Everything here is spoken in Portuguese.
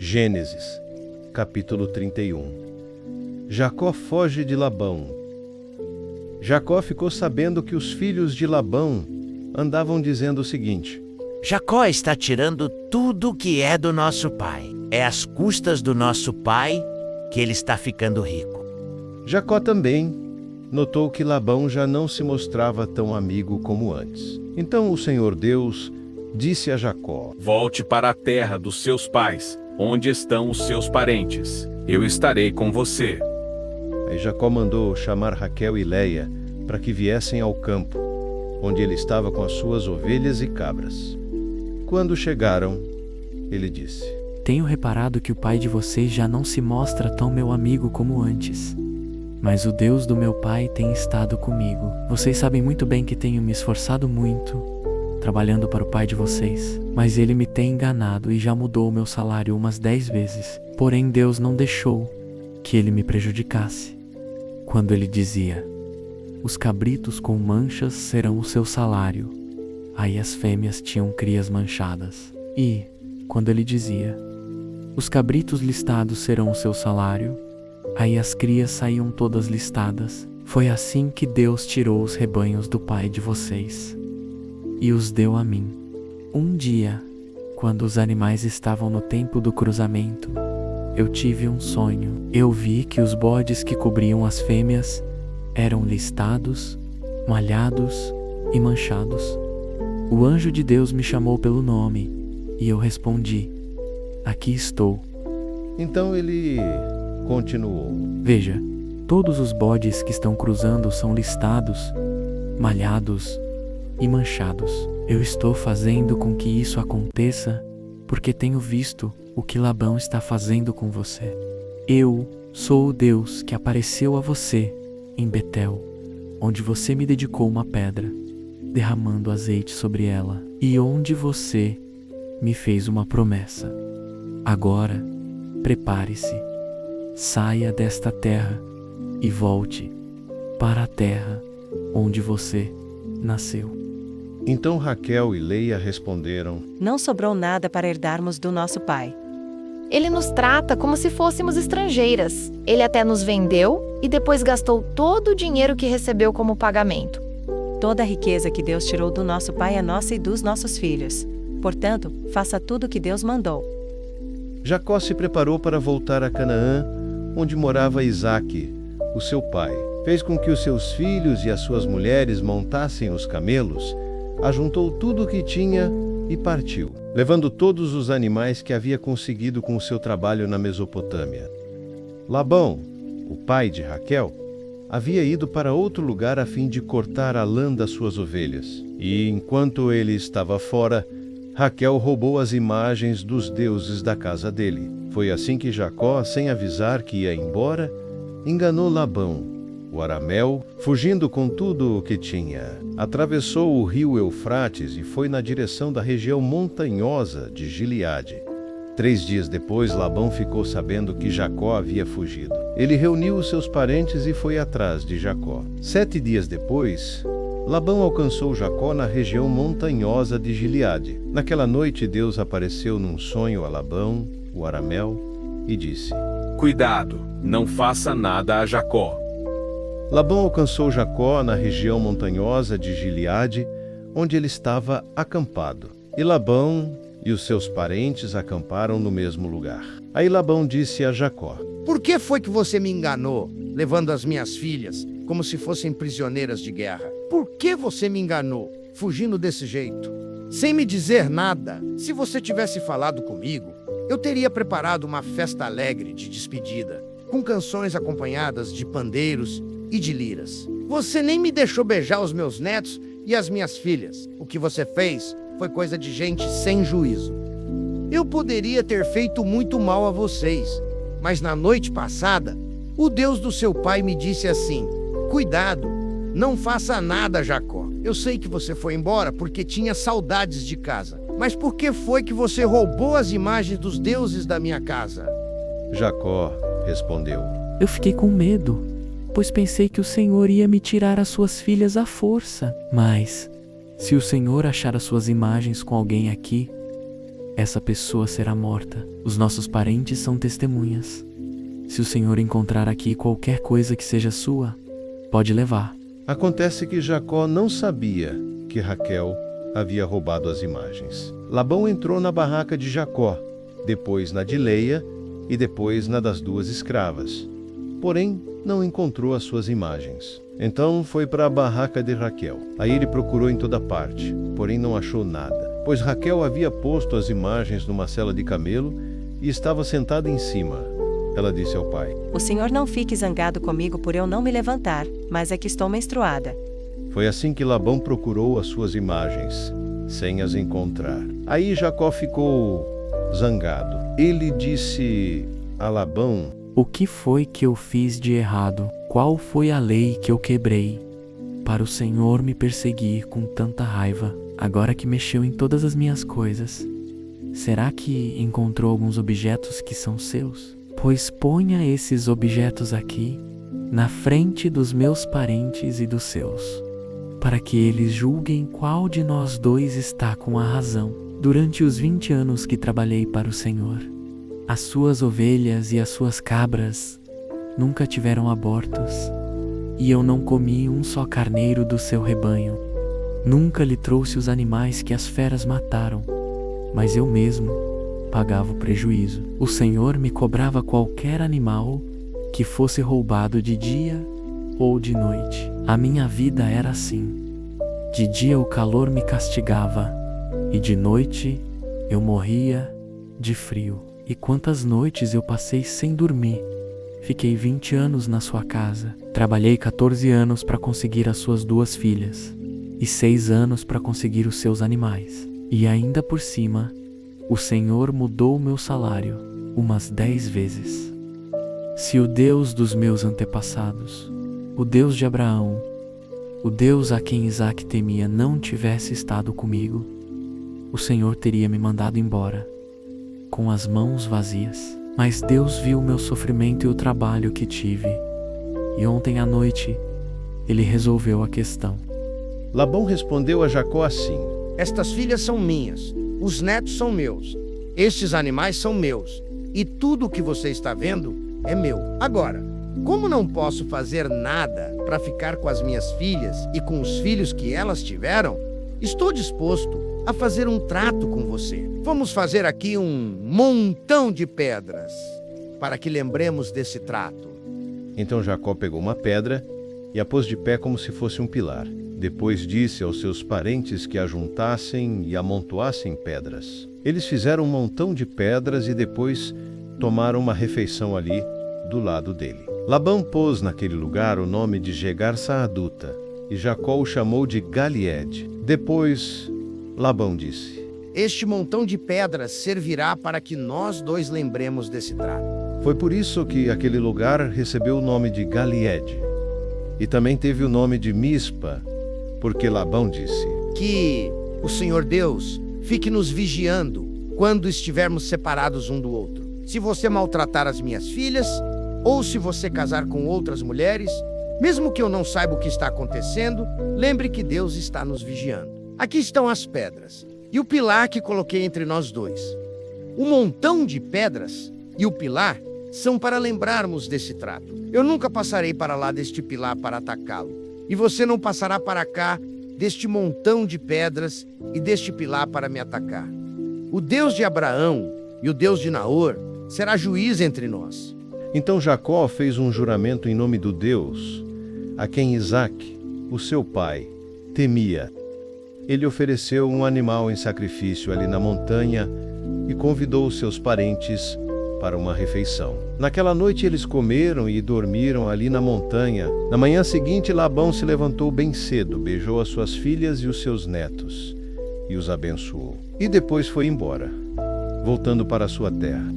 Gênesis, capítulo 31. Jacó foge de Labão. Jacó ficou sabendo que os filhos de Labão andavam dizendo o seguinte: Jacó está tirando tudo que é do nosso pai. É às custas do nosso pai que ele está ficando rico. Jacó também notou que Labão já não se mostrava tão amigo como antes. Então o Senhor Deus disse a Jacó: Volte para a terra dos seus pais, onde estão os seus parentes. Eu estarei com você. Aí Jacó mandou chamar Raquel e Leia para que viessem ao campo, onde ele estava com as suas ovelhas e cabras. Quando chegaram, ele disse: Tenho reparado que o pai de vocês já não se mostra tão meu amigo como antes. Mas o Deus do meu pai tem estado comigo. Vocês sabem muito bem que tenho me esforçado muito, trabalhando para o pai de vocês. Mas ele me tem enganado e já mudou o meu salário umas 10 vezes. Porém, Deus não deixou que ele me prejudicasse. Quando ele dizia: os cabritos com manchas serão o seu salário. Aí as fêmeas tinham crias manchadas. E, quando ele dizia: os cabritos listados serão o seu salário, aí as crias saíam todas listadas. Foi assim que Deus tirou os rebanhos do pai de vocês e os deu a mim. Um dia, quando os animais estavam no tempo do cruzamento, eu tive um sonho. Eu vi que os bodes que cobriam as fêmeas eram listados, malhados e manchados. O anjo de Deus me chamou pelo nome e eu respondi: aqui estou. Então ele continuou: Veja, todos os bodes que estão cruzando são listados, malhados e manchados. Eu estou fazendo com que isso aconteça porque tenho visto o que Labão está fazendo com você. Eu sou o Deus que apareceu a você em Betel, onde você me dedicou uma pedra, derramando azeite sobre ela, e onde você me fez uma promessa. Agora, prepare-se, saia desta terra e volte para a terra onde você nasceu. Então Raquel e Leia responderam: Não sobrou nada para herdarmos do nosso pai. Ele nos trata como se fôssemos estrangeiras. Ele até nos vendeu e depois gastou todo o dinheiro que recebeu como pagamento. Toda a riqueza que Deus tirou do nosso pai é nossa e dos nossos filhos. Portanto, faça tudo o que Deus mandou. Jacó se preparou para voltar a Canaã, onde morava Isaque, o seu pai. Fez com que os seus filhos e as suas mulheres montassem os camelos, ajuntou tudo o que tinha e partiu, levando todos os animais que havia conseguido com o seu trabalho na Mesopotâmia. Labão, o pai de Raquel, havia ido para outro lugar a fim de cortar a lã das suas ovelhas. E, enquanto ele estava fora, Raquel roubou as imagens dos deuses da casa dele. Foi assim que Jacó, sem avisar que ia embora, enganou Labão, o arameu, fugindo com tudo o que tinha. Atravessou o rio Eufrates e foi na direção da região montanhosa de Gileade. 3 dias depois, Labão ficou sabendo que Jacó havia fugido. Ele reuniu os seus parentes e foi atrás de Jacó. 7 dias depois, Labão alcançou Jacó na região montanhosa de Gileade. Naquela noite, Deus apareceu num sonho a Labão, o arameu, e disse: Cuidado, não faça nada a Jacó. Labão alcançou Jacó na região montanhosa de Gileade, onde ele estava acampado. E Labão e os seus parentes acamparam no mesmo lugar. Aí Labão disse a Jacó: Por que foi que você me enganou, levando as minhas filhas como se fossem prisioneiras de guerra? Por que você me enganou, fugindo desse jeito, sem me dizer nada? Se você tivesse falado comigo, eu teria preparado uma festa alegre de despedida, com canções acompanhadas de pandeiros e de liras. Você nem me deixou beijar os meus netos e as minhas filhas. O que você fez foi coisa de gente sem juízo. Eu poderia ter feito muito mal a vocês, mas na noite passada, o Deus do seu pai me disse assim: Cuidado, não faça nada, Jacó. Eu sei que você foi embora porque tinha saudades de casa. Mas por que foi que você roubou as imagens dos deuses da minha casa? Jacó respondeu: Eu fiquei com medo, pois pensei que o Senhor ia me tirar as suas filhas à força. Mas, se o Senhor achar as suas imagens com alguém aqui, essa pessoa será morta. Os nossos parentes são testemunhas. Se o Senhor encontrar aqui qualquer coisa que seja sua, pode levar. Acontece que Jacó não sabia que Raquel havia roubado as imagens. Labão entrou na barraca de Jacó, depois na de Leia e depois na das 2 escravas. Porém, não encontrou as suas imagens. Então foi para a barraca de Raquel. Aí ele procurou em toda parte, porém não achou nada, pois Raquel havia posto as imagens numa sela de camelo e estava sentada em cima. Ela disse ao pai: O senhor não fique zangado comigo por eu não me levantar, mas é que estou menstruada. Foi assim que Labão procurou as suas imagens, sem as encontrar. Aí Jacó ficou zangado. Ele disse a Labão: O que foi que eu fiz de errado? Qual foi a lei que eu quebrei para o Senhor me perseguir com tanta raiva, agora que mexeu em todas as minhas coisas? Será que encontrou alguns objetos que são seus? Pois ponha esses objetos aqui, na frente dos meus parentes e dos seus, para que eles julguem qual de nós 2 está com a razão. Durante os 20 anos que trabalhei para o Senhor, as suas ovelhas e as suas cabras nunca tiveram abortos, e eu não comi um só carneiro do seu rebanho. Nunca lhe trouxe os animais que as feras mataram, mas eu mesmo pagava o prejuízo. O Senhor me cobrava qualquer animal que fosse roubado de dia ou de noite. A minha vida era assim. De dia o calor me castigava, e de noite eu morria de frio. E quantas noites eu passei sem dormir. Fiquei 20 anos na sua casa. Trabalhei 14 anos para conseguir as suas 2 filhas, e 6 anos para conseguir os seus animais. E ainda por cima, o Senhor mudou o meu salário umas 10 vezes. Se o Deus dos meus antepassados, o Deus de Abraão, o Deus a quem Isaque temia, não tivesse estado comigo, o Senhor teria me mandado embora, com as mãos vazias. Mas Deus viu o meu sofrimento e o trabalho que tive, e ontem à noite Ele resolveu a questão. Labão respondeu a Jacó assim: Estas filhas são minhas, os netos são meus, estes animais são meus, e tudo o que você está vendo é meu. Agora, como não posso fazer nada para ficar com as minhas filhas e com os filhos que elas tiveram, estou disposto a fazer um trato com você. Vamos fazer aqui um montão de pedras, para que lembremos desse trato. Então Jacó pegou uma pedra e a pôs de pé como se fosse um pilar. Depois disse aos seus parentes que ajuntassem e amontoassem pedras. Eles fizeram um montão de pedras e depois tomaram uma refeição ali, do lado dele. Labão pôs naquele lugar o nome de Jegar-Saaduta, e Jacó o chamou de Galiede. Depois Labão disse: Este montão de pedras servirá para que nós 2 lembremos desse trato. Foi por isso que aquele lugar recebeu o nome de Galiede. E também teve o nome de Mispa, porque Labão disse: Que o Senhor Deus fique nos vigiando quando estivermos separados um do outro. Se você maltratar as minhas filhas, ou se você casar com outras mulheres, mesmo que eu não saiba o que está acontecendo, lembre que Deus está nos vigiando. Aqui estão as pedras e o pilar que coloquei entre nós 2. O montão de pedras e o pilar são para lembrarmos desse trato. Eu nunca passarei para lá deste pilar para atacá-lo, e você não passará para cá deste montão de pedras e deste pilar para me atacar. O Deus de Abraão e o Deus de Naor será juiz entre nós. Então Jacó fez um juramento em nome do Deus a quem Isaque, o seu pai, temia. Ele ofereceu um animal em sacrifício ali na montanha e convidou os seus parentes para uma refeição. Naquela noite eles comeram e dormiram ali na montanha. Na manhã seguinte, Labão se levantou bem cedo, beijou as suas filhas e os seus netos e os abençoou. E depois foi embora, voltando para sua terra.